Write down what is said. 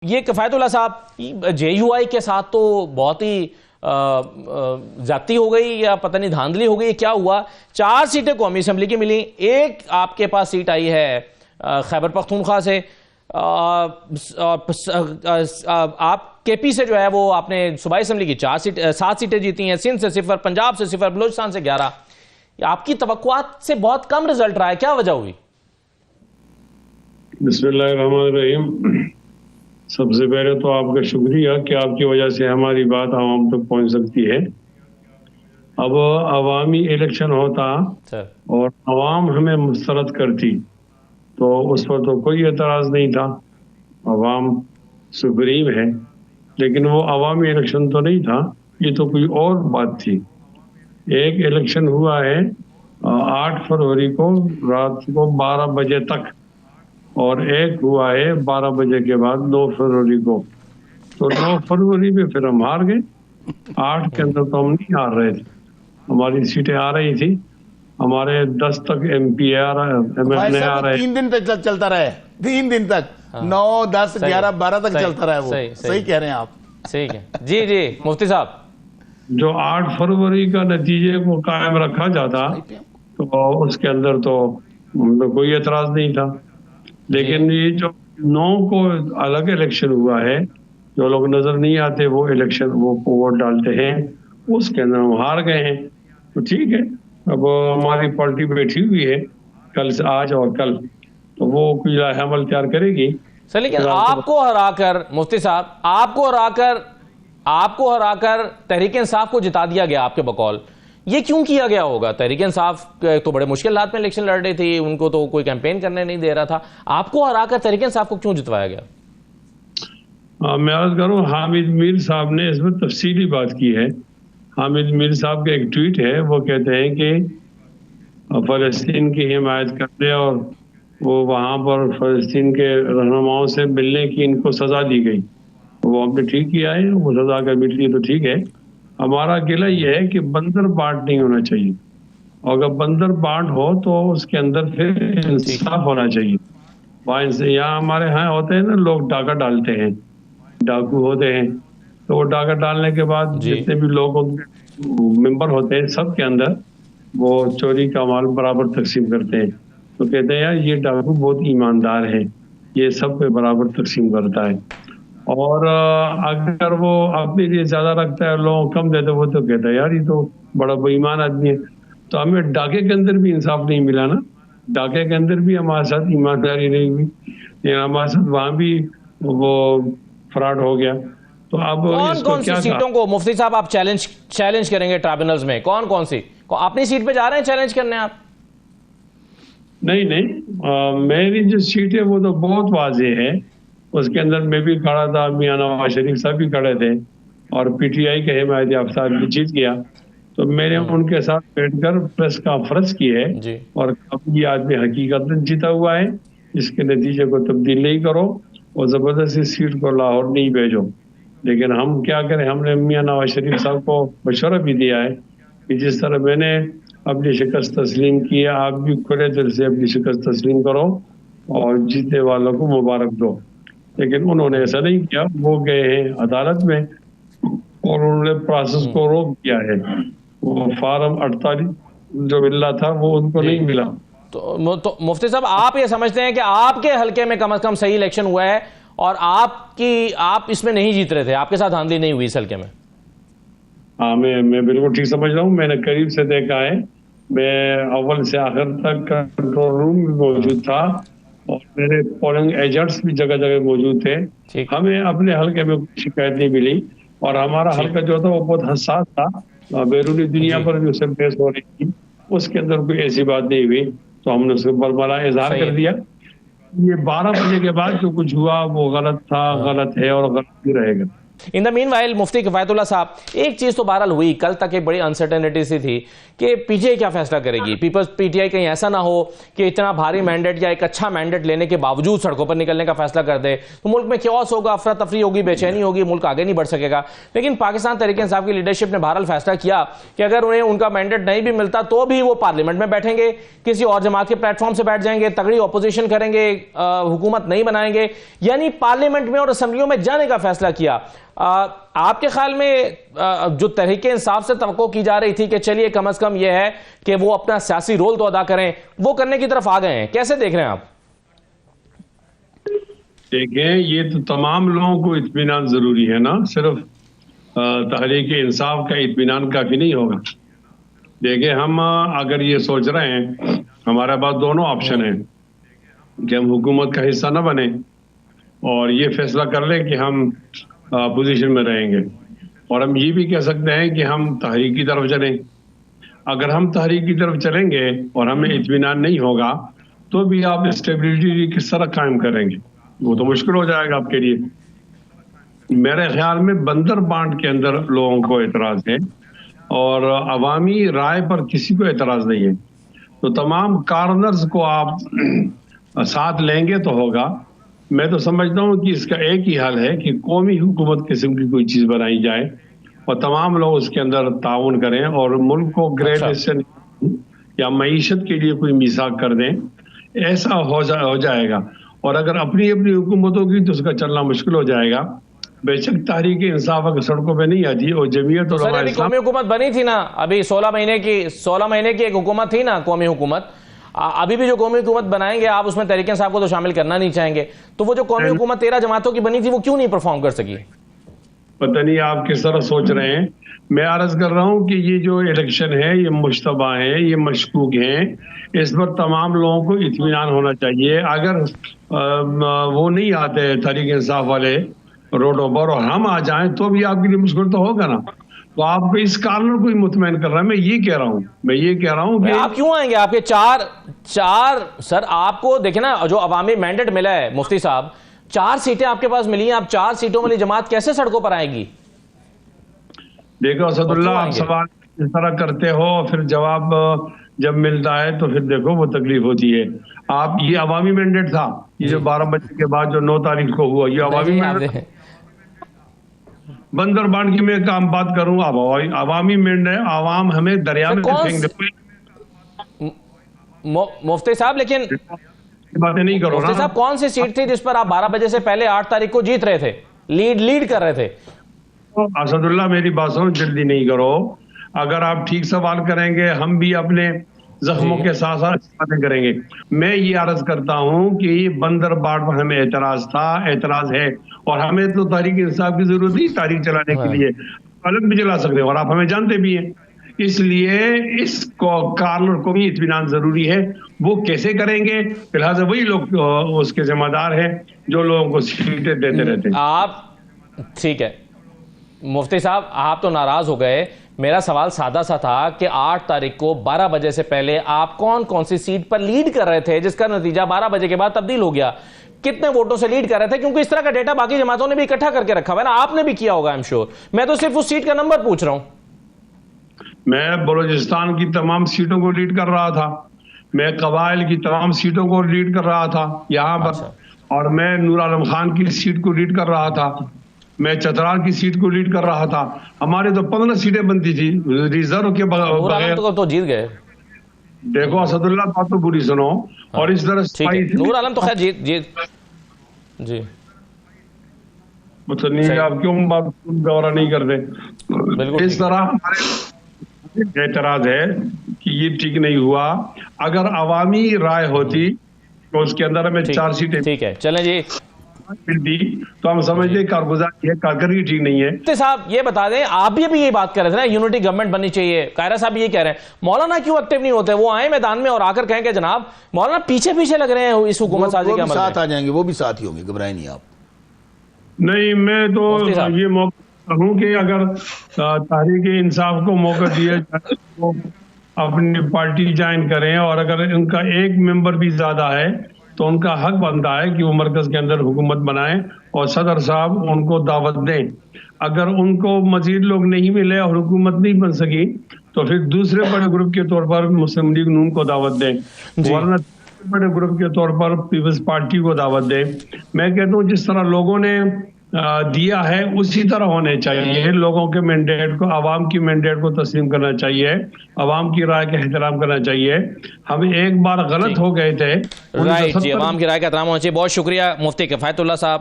یہ کفایت اللہ صاحب جے یو آئی کے ساتھ تو بہت ہی زیادتی ہو گئی یا پتہ نہیں دھاندلی ہو گئی، کیا ہوا؟ 4 سیٹیں قومی اسمبلی کی ملی، ایک آپ کے پاس سیٹ آئی ہے خیبر پختونخوا سے، آپ کے پی سے جو ہے وہ آپ نے صوبائی اسمبلی کی 7 سیٹیں جیتی ہیں، سندھ سے 0، پنجاب سے 0، بلوچستان سے 11۔ آپ کی توقعات سے بہت کم رزلٹ رہا ہے، کیا وجہ ہوئی؟ بسم اللہ الرحمن الرحیم۔ سب سے پہلے تو آپ کا شکریہ کہ آپ کی وجہ سے ہماری بات عوام تک پہنچ سکتی ہے۔ اب عوامی الیکشن ہوتا اور عوام ہمیں مسترد کرتی تو اس پر تو کوئی اعتراض نہیں تھا، عوام سپریم ہے، لیکن وہ عوامی الیکشن تو نہیں تھا، یہ تو کوئی اور بات تھی۔ ایک الیکشن ہوا ہے 8 فروری کو رات کو 12 بجے تک، اور ایک ہوا ہے 12 بجے کے بعد 9 فروری کو۔ تو 9 فروری میں پھر ہم ہار گئے، 8 کے اندر تو ہم نہیں ہار رہے تھے، ہماری سیٹیں آ رہی تھی، ہمارے 10 تک ایم پی آ رہے 3 دن تک چلتا رہا ہے، 3 دن تک 9 10 11 12 تک چلتا رہا ہے۔ وہ صحیح کہہ رہے ہیں آپ، صحیح ہے جی جی مفتی صاحب۔ جو 8 فروری کا نتیجے کو قائم رکھا جاتا تو اس کے اندر تو کوئی اعتراض نہیں تھا، لیکن یہ جو 9 کو الگ الیکشن ہوا ہے، جو لوگ نظر نہیں آتے وہ الیکشن وہ ووٹ ڈالتے ہیں، اس کے اندر ہم ہار گئے ہیں۔ تو ٹھیک ہے، اب ہماری پارٹی بیٹھی ہوئی ہے کل سے آج اور کل، تو وہ کوئی لائحہ عمل تیار کرے گی۔ سر لیکن آپ کو ہرا کر مفتی صاحب، آپ کو ہرا کر تحریک انصاف کو جتا دیا گیا آپ کے بقول، یہ کیوں کیا گیا ہوگا؟ تحریک انصاف تو بڑے مشکل حالات میں الیکشن لڑ رہی تھی، ان کو تو کوئی کیمپین کرنے نہیں دے رہا تھا، آپ کو ہرا کر تحریک انصاف کو کیوں جتوایا گیا؟ میں عرض کروں، حامد میر صاحب نے اس میں تفصیلی بات کی ہے۔ حامد میر صاحب کا ایک ٹویٹ ہے، وہ کہتے ہیں کہ فلسطین کی حمایت کرنے اور وہ وہاں پر فلسطین کے رہنماؤں سے ملنے کی ان کو سزا دی گئی، وہ ہم نے ٹھیک کیا ہے، وہ سزا اگر ملتی تو ٹھیک ہے۔ ہمارا گلہ یہ ہے کہ بندر بانٹ نہیں ہونا چاہیے، اور اگر بندر بانٹ ہو تو اس کے اندر پھر انصاف ہونا چاہیے۔ یہاں ہمارے ہاں ہوتے ہیں نا، لوگ ڈاکہ ڈالتے ہیں، ڈاکو ہوتے ہیں، تو وہ ڈاکہ ڈالنے کے بعد جتنے بھی لوگ ممبر ہوتے ہیں سب کے اندر وہ چوری کا مال برابر تقسیم کرتے ہیں، تو کہتے ہیں یار یہ ڈاکو بہت ایماندار ہے، یہ سب پہ برابر تقسیم کرتا ہے، اور اگر وہ اپنے لیے زیادہ رکھتا ہے اور لوگوں کم دیتے وہ تو کہتا ہے یار یہ تو بڑا بے ایمان آدمی ہے۔ تو ہمیں ڈاکے کے اندر بھی انصاف نہیں ملا نا، ڈاکے کے اندر بھی ہمارے ساتھ ایمانداری نہیں ہوئی، ہمارے ساتھ وہاں بھی وہ فراڈ ہو گیا۔ تو اب کون سی سیٹوں کو مفتی صاحب آپ چیلنج کریں گے ٹرائبونلز میں؟ کون سی اپنی سیٹ پہ جا رہے ہیں چیلنج کرنے آپ؟ نہیں، میری جو سیٹ ہے وہ تو بہت واضح ہے، اس کے اندر میں بھی کھڑا تھا، میاں نواز شریف صاحب بھی کھڑے تھے، اور پی ٹی آئی کے حمایت یافتہ بھی جیت گیا، تو میں نے ان کے ساتھ بیٹھ کر پریس کانفرنس کی ہے، اور یہ آدمی حقیقت جیتا ہوا ہے، اس کے نتیجے کو تبدیل نہیں کرو اور زبردستی سیٹ کو لاہور نہیں بھیجو۔ لیکن ہم کیا کریں، ہم نے میاں نواز شریف صاحب کو مشورہ بھی دیا ہے کہ جس طرح میں نے اپنی شکست تسلیم کی ہے، آپ بھی کھلے دل سے اپنی شکست تسلیم کرو اور جیتنے والوں کو مبارک دو۔ لیکن انہوں نے ایسا نہیں کیا، وہ گئے ہیں عدالت میں اور انہوں نے پروسیس کو روک دیا ہے، وہ فارم 48 جو ملنا تھا وہ ان کو نہیں ملا۔ تو مفتی صاحب آپ یہ سمجھتے ہیں کہ آپ کے حلقے میں کم از کم صحیح الیکشن ہوا ہے اور آپ اس میں نہیں جیت رہے تھے، آپ کے ساتھ دھاندلی نہیں ہوئی اس حلقے میں؟ ہاں، میں بالکل ٹھیک سمجھ رہا ہوں، میں نے قریب سے دیکھا ہے، میں اول سے آخر تک کنٹرول روم میں موجود تھا اور میرے پولنگ ایجنٹس بھی جگہ جگہ موجود تھے، ہمیں اپنے حلقے میں کوئی شکایت نہیں ملی، اور ہمارا حلقہ جو تھا وہ بہت حساس تھا، بیرونی دنیا پر بھی اسے بحث ہو رہی تھی، اس کے اندر کوئی ایسی بات نہیں ہوئی، تو ہم نے اس کو برملا اظہار کر دیا۔ یہ 12 بجے کے بعد جو کچھ ہوا وہ غلط تھا، غلط ہے اور غلط بھی رہے گا۔ ان دا مین وائل مفتی کفایت اللہ صاحب، ایک چیز تو بہرحال ہوئی، کل تک ایک بڑی انسرٹنٹی سی تھی کہ پی ٹی آئی کیا فیصلہ کرے گی. پی ٹی آئی کہیں ایسا نہ ہو کہ اتنا بھاری مینڈیٹ یا ایک اچھا مینڈیٹ لینے کے باوجود سڑکوں پر نکلنے کا فیصلہ کر دے تو ملک میں کیوس ہوگا، افراتفری ہوگی، بے چینی ہوگی، ملک آگے نہیں بڑھ سکے گا. لیکن پاکستان تحریک انصاف کی لیڈرشپ نے بہرحال فیصلہ کیا کہ اگر انہیں ان کا مینڈیٹ نہیں بھی ملتا تو بھی وہ پارلیمنٹ میں بیٹھیں گے، کسی اور جماعت کے پلیٹ فارم سے بیٹھ جائیں گے، تگڑی اپوزیشن کریں گے، حکومت نہیں بنائیں گے، یعنی پارلیمنٹ میں اور اسمبلیوں میں جانے کا فیصلہ کیا. آپ کے خیال میں جو تحریک انصاف سے توقع کی جا رہی تھی کہ چلیے کم از کم یہ ہے کہ وہ اپنا سیاسی رول تو ادا کریں، وہ کرنے کی طرف آ گئے ہیں، کیسے دیکھ رہے ہیں آپ؟ دیکھیں، یہ تو تمام لوگوں کو اطمینان ضروری ہے نا، صرف تحریک انصاف کا اطمینان کافی نہیں ہوگا. دیکھیں، ہم اگر یہ سوچ رہے ہیں، ہمارے پاس دونوں آپشن ہیں کہ ہم حکومت کا حصہ نہ بنیں اور یہ فیصلہ کر لیں کہ ہم اپوزیشن میں رہیں گے، اور ہم یہ بھی کہہ سکتے ہیں کہ ہم تحریک کی طرف چلیں. اگر ہم تحریک کی طرف چلیں گے اور ہمیں اطمینان نہیں ہوگا تو بھی آپ اسٹیبلٹی کس طرح قائم کریں گے؟ وہ تو مشکل ہو جائے گا آپ کے لیے. میرے خیال میں بندر بانٹ کے اندر لوگوں کو اعتراض ہے اور عوامی رائے پر کسی کو اعتراض نہیں ہے. تو تمام کارنرز کو آپ ساتھ لیں گے تو ہوگا. میں تو سمجھتا ہوں کہ اس کا ایک ہی حل ہے کہ قومی حکومت قسم کی کوئی چیز بنائی جائے اور تمام لوگ اس کے اندر تعاون کریں اور ملک کو گریٹ ایسن یا معیشت کے لیے کوئی میثاق کر دیں. ایسا ہو جائے گا. اور اگر اپنی اپنی حکومتوں کی تو اس کا چلنا مشکل ہو جائے گا. بے شک تحریک انصاف اگر سڑکوں پہ نہیں آتی اور جمعیت اور ابھی قومی حکومت بنی تھی نا، ابھی 16 مہینے کی ایک حکومت تھی نا، قومی حکومت. ابھی بھی جو قومی حکومت بنائیں گے آپ اس میں تحریک انصاف کو تو شامل کرنا نہیں چاہیں گے، تو وہ جو قومی حکومت 13 جماعتوں کی بنی تھی وہ کیوں نہیں پرفارم کر سکی؟ پتہ نہیں آپ کس طرح سوچ رہے ہیں. میں عرض کر رہا ہوں کہ یہ جو الیکشن ہے یہ مشتبہ ہے، یہ مشکوک ہیں، اس پر تمام لوگوں کو اطمینان ہونا چاہیے. اگر وہ نہیں آتے تحریک انصاف والے روڈوں پر اور ہم آ جائیں تو بھی آپ کے لیے مشکل تو ہوگا نا. تو آپ کو اس کارنر کو ہی مطمئن کر رہا ہے. میں یہ کہہ رہا ہوں کہ آپ کیوں آئیں گے؟ آپ کے چار سر، آپ کو دیکھیں نا، جو عوامی مینڈیٹ ملا ہے مفتی صاحب، 4 سیٹیں آپ کے پاس ملی ہیں، آپ 4 سیٹوں والی جماعت کیسے سڑکوں پر آئے گی؟ دیکھو اسد اللہ، آپ سوال اس طرح کرتے ہو پھر جواب جب ملتا ہے تو پھر دیکھو وہ تکلیف ہوتی ہے. آپ یہ عوامی مینڈیٹ تھا، یہ جو 12 بجے کے بعد جو 9 تاریخ کو ہوا، یہ عوامی مینڈیٹ. بندر بانٹ کی میں کام بات کروں، عوامی مینڈیٹ، عوام ہمیں دریا میں پھینک دے. مفتی صاحب لیکن باتیں نہیں کرو. مفتی صاحب کون سی سیٹ تھی جس پر آپ 12 بجے سے پہلے 8 تاریخ کو جیت رہے تھے، لیڈ کر رہے تھے؟ اسد اللہ میری بات سنو، جلدی نہیں کرو. اگر آپ ٹھیک سوال کریں گے ہم بھی اپنے زخموں کے ساتھ ساتھ باتیں کریں گے. میں یہ عرض کرتا ہوں کہ بندر باڑ پر ہمیں اعتراض ہے اور ہمیں تو تحریک انصاف کی ضرورت نہیں تاریخ چلانے کے لیے، الگ بھی چلا سکتے ہیں اور آپ ہمیں جانتے بھی ہیں. اس لیے اس کارنر کو بھی اطمینان ضروری ہے. وہ کیسے کریں گے؟ فی الحال وہی لوگ اس کے ذمہ دار ہیں جو لوگوں کو سیٹیں دیتے رہتے ہیں. آپ ٹھیک ہے مفتی صاحب، آپ تو ناراض ہو گئے. میرا سوال سادہ سا تھا کہ 8 تاریخ کو 12 بجے سے پہلے آپ کون سی سیٹ پر لیڈ کر رہے تھے جس کا نتیجہ 12 بجے کے بعد تبدیل ہو گیا؟ کتنے ووٹوں سے لیڈ کر رہے تھے؟ کیونکہ اس طرح کا ڈیٹا باقی جماعتوں نے بھی اکٹھا کر کے رکھا ہوا ہے نا، آپ نے بھی کیا ہوگا ایم شور. میں تو صرف اس سیٹ کا نمبر پوچھ رہا ہوں. میں بلوچستان کی تمام سیٹوں کو لیڈ کر رہا تھا، میں قبائل کی تمام سیٹوں کو لیڈ کر رہا تھا یہاں پر، اور میں نور عالم خان کی سیٹ کو لیڈ کر رہا تھا، میں چترال کی سیٹ کو لیڈ کر رہا تھا. ہمارے تو 15 سیٹیں بنتی تھی ریزرو کے بغیر. تو جیت گئے. دیکھو اسد اللہ، بات تو بری سنو. اور اس طرح نور عالم تو خیر جیت جی نہیں، آپ کیوں بات غور نہیں کرتے؟ اس طرح ہمارے اعتراض ہے کہ یہ ٹھیک نہیں ہوا. اگر عوامی رائے ہوتی تو اس کے اندر ہمیں 4 سیٹیں ٹھیک ہے چلیں جی ملتی تو ہم سمجھتے کارگزاری ہے، کارکردگی ٹھیک نہیں ہے. صاحب یہ بتا دیں، آپ بھی ابھی یہ بات کر رہے تھے نا یونٹی گورنمنٹ بننی چاہیے، قاہرہ صاحب یہ کہہ رہے ہیں. مولانا کیوں ایکٹیو نہیں ہوتے؟ وہ آئیں میدان میں اور آ کر کہیں کہ جناب مولانا پیچھے لگ رہے ہیں اس حکومت سازی کے عمل میں. ساتھ آ جائیں گے، وہ بھی ساتھ ہی ہوں گے، گھبرائیں نہیں آپ. نہیں، میں تو یہ موقع ہوں کہ اگر تحریک انصاف کو موقع دیا جائے تو اپنی پارٹی جوائن کریں، اور اگر ان کا ایک ممبر بھی زیادہ ہے تو ان کا حق بنتا ہے کہ وہ مرکز کے اندر حکومت بنائیں اور صدر صاحب ان کو دعوت دیں. اگر ان کو مزید لوگ نہیں ملے اور حکومت نہیں بن سکی تو پھر دوسرے بڑے گروپ کے طور پر مسلم لیگ نون کو دعوت دیں, ورنہ بڑے گروپ کے طور پر پیپلز پارٹی کو دعوت دیں. میں کہتا ہوں جس طرح لوگوں نے دیا ہے اسی طرح ہونے چاہیے. لوگوں کے مینڈیٹ کو, عوام کی مینڈیٹ کو تسلیم کرنا چاہیے, عوام کی رائے کا احترام کرنا چاہیے. ہم ایک بار غلط ہو گئے تھے. رائٹ جی, عوام کی رائے کا احترام ہونا چاہیے. بہت شکریہ مفتی کفایت اللہ صاحب.